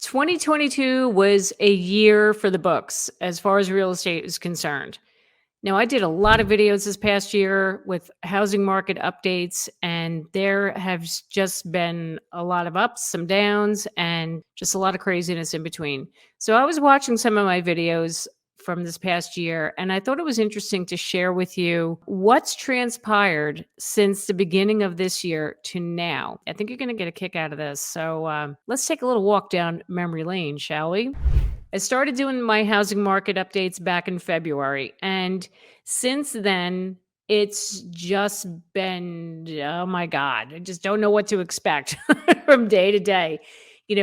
2022 was a year for the books as far as real estate is concerned. Now, I did a lot of videos this past year with housing market updates, and there has just been a lot of ups, some downs, and just a lot of craziness in between. So I was watching some of my videos from this past year, and I thought it was interesting to share with you what's transpired since the beginning of this year to now. I think you're going to get a kick out of this. So let's take a little walk down memory lane, shall we? I started doing my housing market updates back in February. And since then, it's just been, oh my God, I just don't know what to expect from day to day.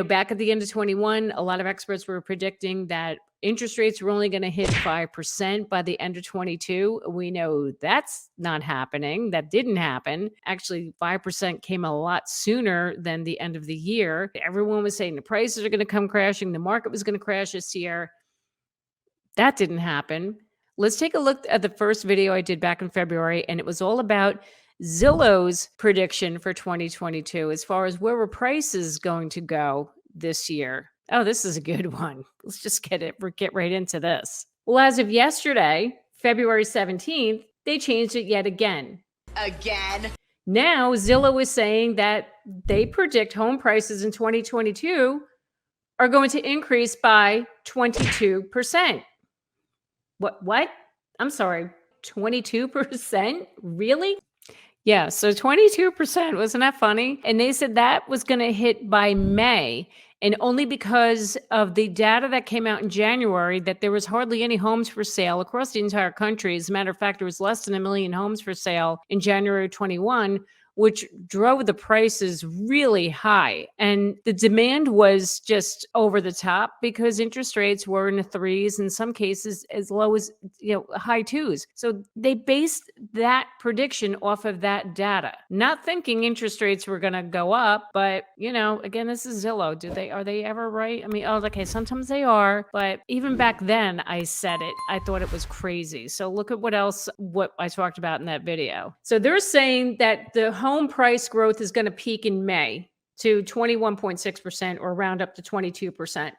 Back at the end of 21, a lot of experts were predicting that interest rates were only going to hit 5% by the end of 22. We know that's not happening. That didn't happen. Actually, 5% came a lot sooner than the end of the year. Everyone was saying the prices are going to come crashing. The market was going to crash this year. That didn't happen. Let's take a look at the first video I did back in February, and it was all about Zillow's prediction for 2022 as far as where were prices going to go this year. Oh, this is a good one. Let's just get right into this. Well, as of yesterday, February 17th, they changed it yet again. Now, Zillow is saying that they predict home prices in 2022 are going to increase by 22%. What? I'm sorry, 22%? Really? Yeah, so 22%, wasn't that funny? And they said that was going to hit by May, and only because of the data that came out in January that there was hardly any homes for sale across the entire country. As a matter of fact, there was less than 1 million homes for sale in January 21, which drove the prices really high. And the demand was just over the top because interest rates were in the threes, in some cases as low as high twos. So they based that prediction off of that data, not thinking interest rates were going to go up. But again, this is Zillow. Are they ever right? I mean, okay, sometimes they are, but even back then I said it. I thought it was crazy. So look at what I talked about in that video. So they're saying that the home price growth is going to peak in May to 21.6% or round up to 22%.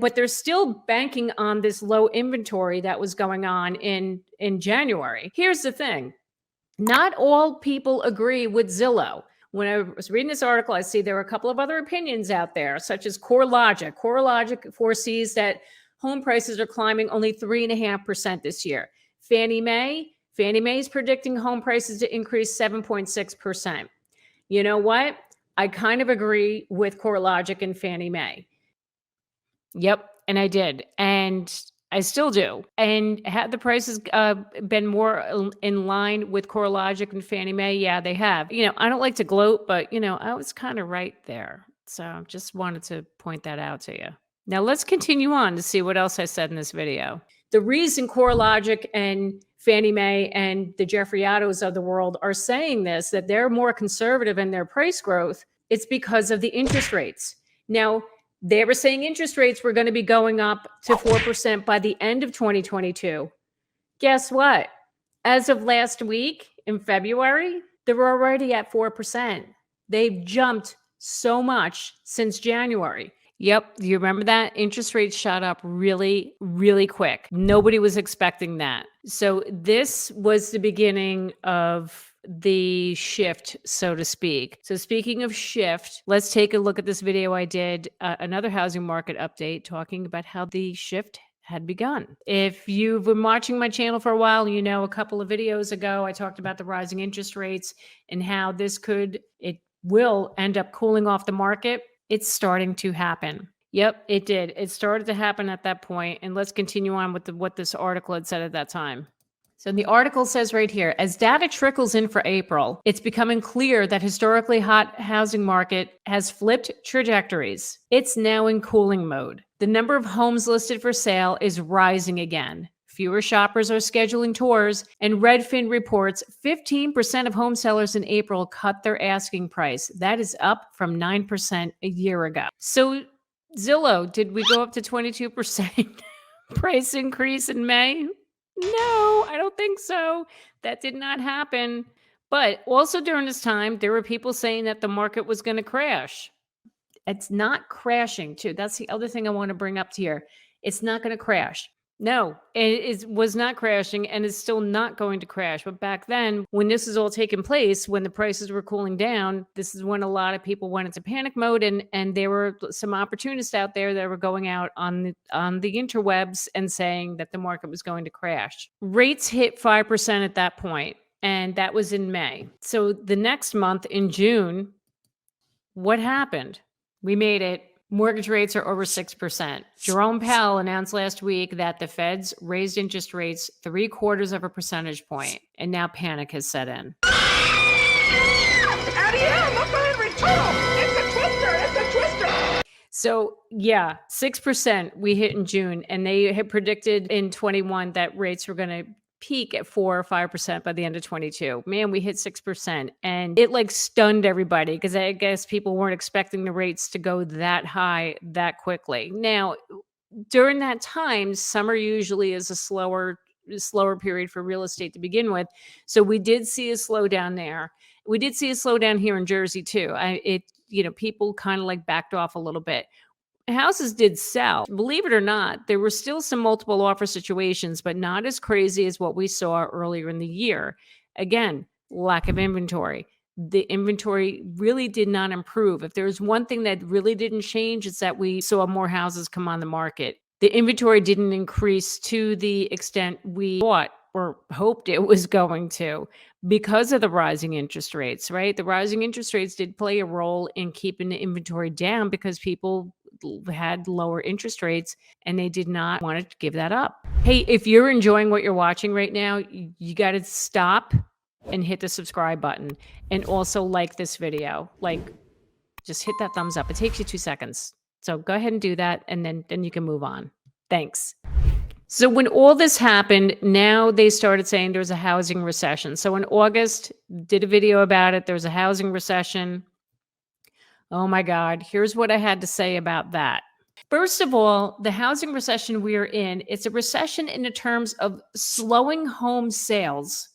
But they're still banking on this low inventory that was going on in January. Here's the thing. Not all people agree with Zillow. When I was reading this article, I see there are a couple of other opinions out there, such as CoreLogic. CoreLogic foresees that home prices are climbing only 3.5% this year. Fannie Mae is predicting home prices to increase 7.6%. You know what? I kind of agree with CoreLogic and Fannie Mae. Yep, and I did. And I still do. And had the prices been more in line with CoreLogic and Fannie Mae? Yeah, they have. I don't like to gloat, but, I was kind of right there. So just wanted to point that out to you. Now let's continue on to see what else I said in this video. The reason CoreLogic and Fannie Mae and the Jeffrey Ottos of the world are saying this, that they're more conservative in their price growth, it's because of the interest rates. Now, they were saying interest rates were going to be going up to 4% by the end of 2022. Guess what? As of last week in February, they're already at 4%. They've jumped so much since January. Yep. Do you remember that? Interest rates shot up really, really quick. Nobody was expecting that. So this was the beginning of the shift, so to speak. So speaking of shift, let's take a look at this video I did, another housing market update talking about how the shift had begun. If you've been watching my channel for a while, a couple of videos ago, I talked about the rising interest rates and how it will end up cooling off the market. It's starting to happen. Yep, it did. It started to happen at that point. And let's continue on with what this article had said at that time. So the article says right here, as data trickles in for April, it's becoming clear that historically hot housing market has flipped trajectories. It's now in cooling mode. The number of homes listed for sale is rising again. Fewer shoppers are scheduling tours, and Redfin reports 15% of home sellers in April cut their asking price. That is up from 9% a year ago. So Zillow, did we go up to 22% price increase in May? No, I don't think so. That did not happen. But also during this time, there were people saying that the market was going to crash. It's not crashing too. That's the other thing I want to bring up to here. It's not going to crash. No, was not crashing and is still not going to crash. But back then, when this is all taking place, when the prices were cooling down, this is when a lot of people went into panic mode, and there were some opportunists out there that were going out on the interwebs and saying that the market was going to crash. Rates hit 5% at that point, and that was in May. So the next month in June, what happened? We made it. Mortgage rates are over 6%. Jerome Powell announced last week that the Feds raised interest rates 0.75 of a percentage point, and now panic has set in. So yeah, 6% we hit in June, and they had predicted in 21 that rates were going to peak at 4 or 5% by the end of 22. Man, we hit 6%, and it like stunned everybody because I guess people weren't expecting the rates to go that high that quickly. Now, during that time, summer usually is a slower period for real estate to begin with. So we did see a slowdown there. We did see a slowdown here in Jersey too. People kind of like backed off a little bit. Houses did sell. Believe it or not, there were still some multiple offer situations, but not as crazy as what we saw earlier in the year. Again, lack of inventory. The inventory really did not improve. If there's one thing that really didn't change, it's that we saw more houses come on the market. The inventory didn't increase to the extent we thought or hoped it was going to because of the rising interest rates, right? The rising interest rates did play a role in keeping the inventory down because people had lower interest rates and they did not want to give that up. Hey, if you're enjoying what you're watching right now, you got to stop and hit the subscribe button, and also like this video. Just hit that thumbs up. It takes you 2 seconds. So go ahead and do that, and then you can move on. Thanks. So when all this happened, now they started saying there was a housing recession. So in August, did a video about it. There was a housing recession. Oh my God, here's what I had to say about that. First of all, the housing recession we are in, it's a recession in the terms of slowing home sales,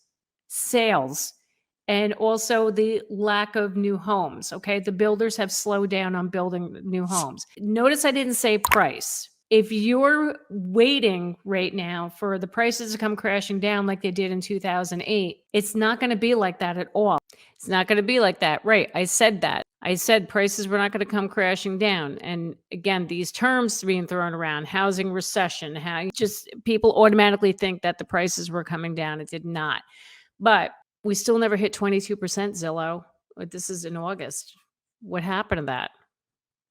and also the lack of new homes, okay? The builders have slowed down on building new homes. Notice I didn't say price. If you're waiting right now for the prices to come crashing down like they did in 2008, it's not going to be like that at all. It's not going to be like that. Right. I said that. I said prices were not going to come crashing down. And again, these terms being thrown around, housing recession, people automatically think that the prices were coming down. It did not. But we still never hit 22% Zillow. This is in August. What happened to that?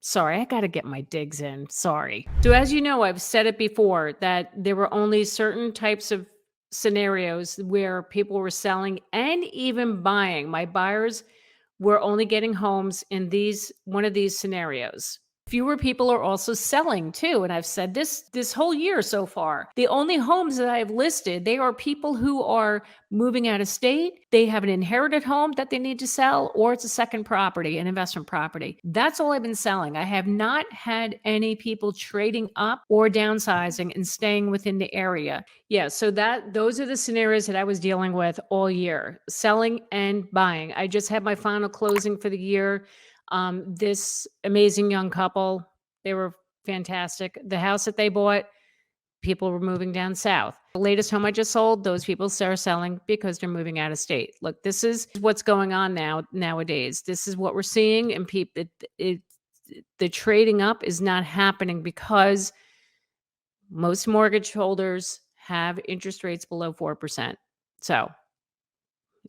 Sorry, I got to get my digs in. Sorry. So as you know, I've said it before that there were only certain types of scenarios where people were selling and even buying. My buyers were only getting homes in one of these scenarios. Fewer people are also selling too. And I've said this whole year so far. The only homes that I've listed, they are people who are moving out of state. They have an inherited home that they need to sell, or it's a second property, an investment property. That's all I've been selling. I have not had any people trading up or downsizing and staying within the area. Yeah, so those are the scenarios that I was dealing with all year, selling and buying. I just had my final closing for the year. This amazing young couple, they were fantastic. The house that they bought, people were moving down south. The latest home I just sold, those people are selling because they're moving out of state. Look, this is what's going on nowadays. This is what we're seeing, and the trading up is not happening because most mortgage holders have interest rates below 4%. So,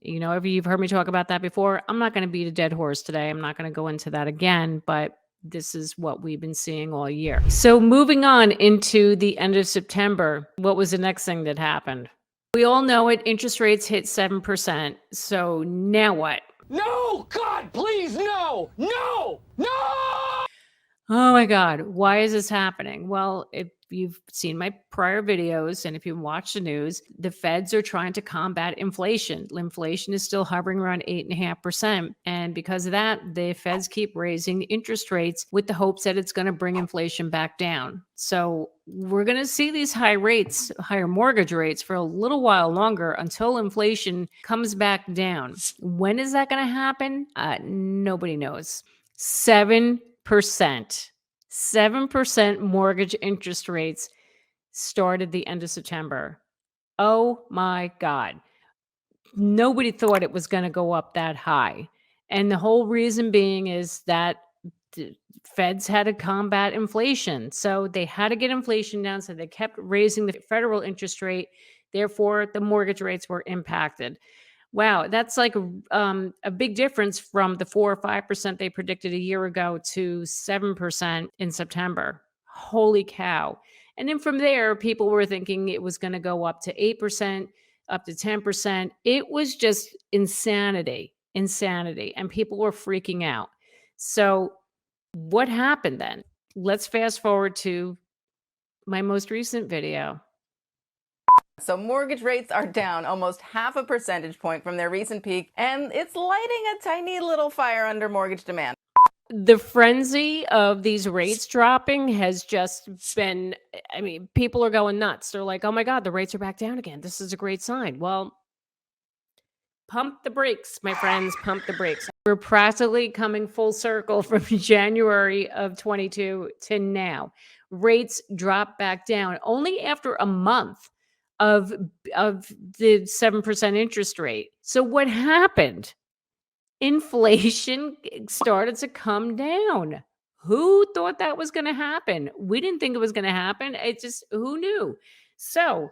if you've heard me talk about that before, I'm not going to beat a dead horse today. I'm not going to go into that again, but this is what we've been seeing all year. So moving on into the end of September, what was the next thing that happened? We all know it. Interest rates hit 7%. So now what? No, God, please, no, no, no! Oh my God, why is this happening? Well, if you've seen my prior videos and if you watch the news, the feds are trying to combat inflation. Inflation is still hovering around 8.5%. And because of that, the feds keep raising interest rates with the hopes that it's going to bring inflation back down. So we're going to see these higher mortgage rates for a little while longer until inflation comes back down. When is that going to happen? Nobody knows. 7% 7% mortgage interest rates started the end of September. Oh my God. Nobody thought it was going to go up that high. And the whole reason being is that the feds had to combat inflation. So they had to get inflation down. So they kept raising the federal interest rate. Therefore, the mortgage rates were impacted. Wow, that's like a big difference from the 4 or 5% they predicted a year ago to 7% in September. Holy cow. And then from there, people were thinking it was going to go up to 8%, up to 10%. It was just insanity, insanity. And people were freaking out. So, what happened then? Let's fast forward to my most recent video. So mortgage rates are down almost half a percentage point from their recent peak, and it's lighting a tiny little fire under mortgage demand. The frenzy of these rates dropping has just been, I mean, people are going nuts. They're like, oh my God, the rates are back down again. This is a great sign. Well, pump the brakes, my friends, pump the brakes. We're practically coming full circle from January of 22 to now. Rates drop back down only after a month of the 7% interest rate. So what happened? Inflation started to come down. Who thought that was going to happen? We didn't think it was going to happen. It just, who knew? So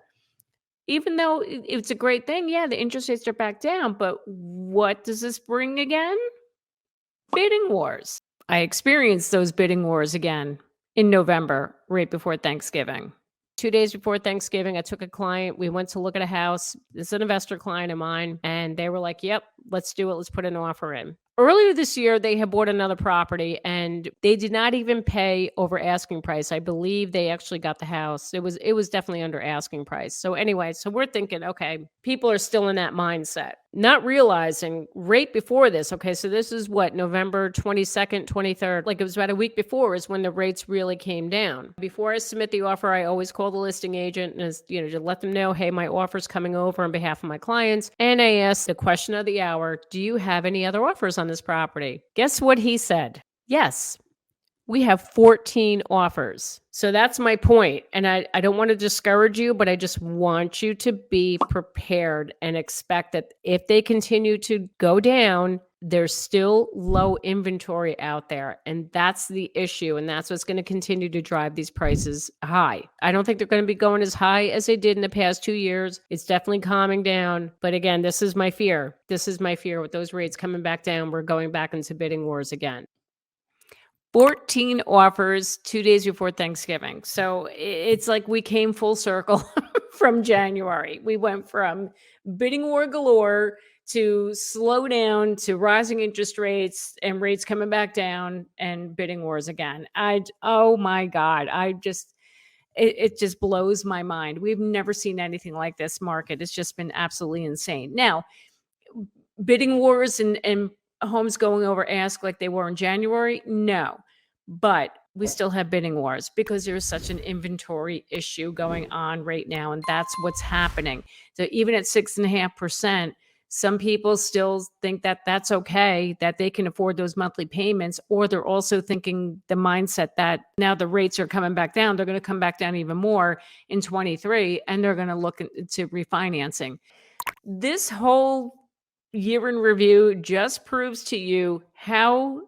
even though it's a great thing, yeah, the interest rates are back down, but what does this bring again? Bidding wars. I experienced those bidding wars again in November, right before Thanksgiving. 2 days before Thanksgiving, I took a client. We went to look at a house. It's an investor client of mine. And they were like, yep, let's do it. Let's put an offer in. Earlier this year, they had bought another property and they did not even pay over asking price. I believe they actually got the house. It was definitely under asking price. So anyway, so we're thinking, okay, people are still in that mindset, not realizing right before this. Okay, so this is what, November 22nd, 23rd, like it was about a week before is when the rates really came down. Before I submit the offer, I always call the listing agent and, to let them know, hey, my offer's coming over on behalf of my clients. And I ask the question of the hour, do you have any other offers on this property? Guess what he said? Yes, we have 14 offers. So that's my point. And I don't want to discourage you, but I just want you to be prepared and expect that if they continue to go down, there's still low inventory out there. And that's the issue. And that's what's going to continue to drive these prices high. I don't think they're going to be going as high as they did in the past 2 years. It's definitely calming down. But again, this is my fear. This is my fear with those rates coming back down. We're going back into bidding wars again. 14 offers 2 days before Thanksgiving. So it's like we came full circle from January. We went from bidding war galore to slow down to rising interest rates and rates coming back down and bidding wars again. Oh my God. It just blows my mind. We've never seen anything like this market. It's just been absolutely insane. Now, bidding wars and homes going over ask like they were in January? No, but we still have bidding wars because there's such an inventory issue going on right now. And that's what's happening. So even at 6.5%, some people still think that that's okay, that they can afford those monthly payments, or they're also thinking the mindset that now the rates are coming back down. They're going to come back down even more in 23, and they're going to look into refinancing. This whole year in review just proves to you how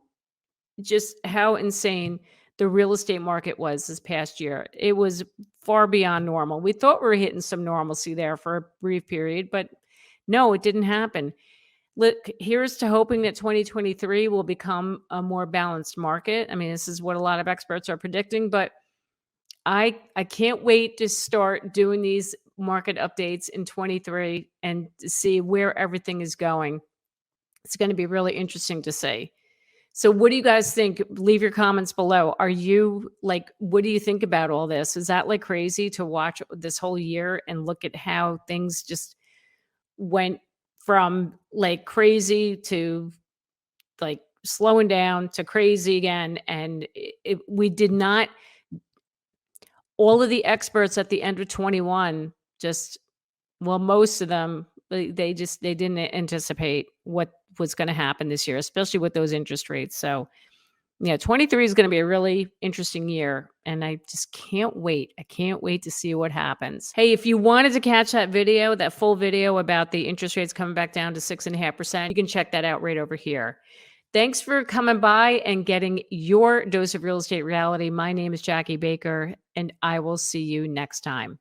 insane the real estate market was this past year. It was far beyond normal. We thought we were hitting some normalcy there for a brief period, but no, it didn't happen. Look, here's to hoping that 2023 will become a more balanced market. I mean, this is what a lot of experts are predicting, but I can't wait to start doing these market updates in 23 and to see where everything is going. It's going to be really interesting to see. So what do you guys think? Leave your comments below. Are you like, what do you think about all this? Is that like crazy to watch this whole year and look at how things just went from like crazy to like slowing down to crazy again? And we did not, all of the experts at the end of 21 just, well, most of them, they didn't anticipate what was going to happen this year, especially with those interest rates. So Yeah, 23 is going to be a really interesting year, and I just can't wait. I can't wait to see what happens. Hey, if you wanted to catch that video, that full video about the interest rates coming back down to 6.5%, you can check that out right over here. Thanks for coming by and getting your dose of real estate reality. My name is Jackie Baker, and I will see you next time.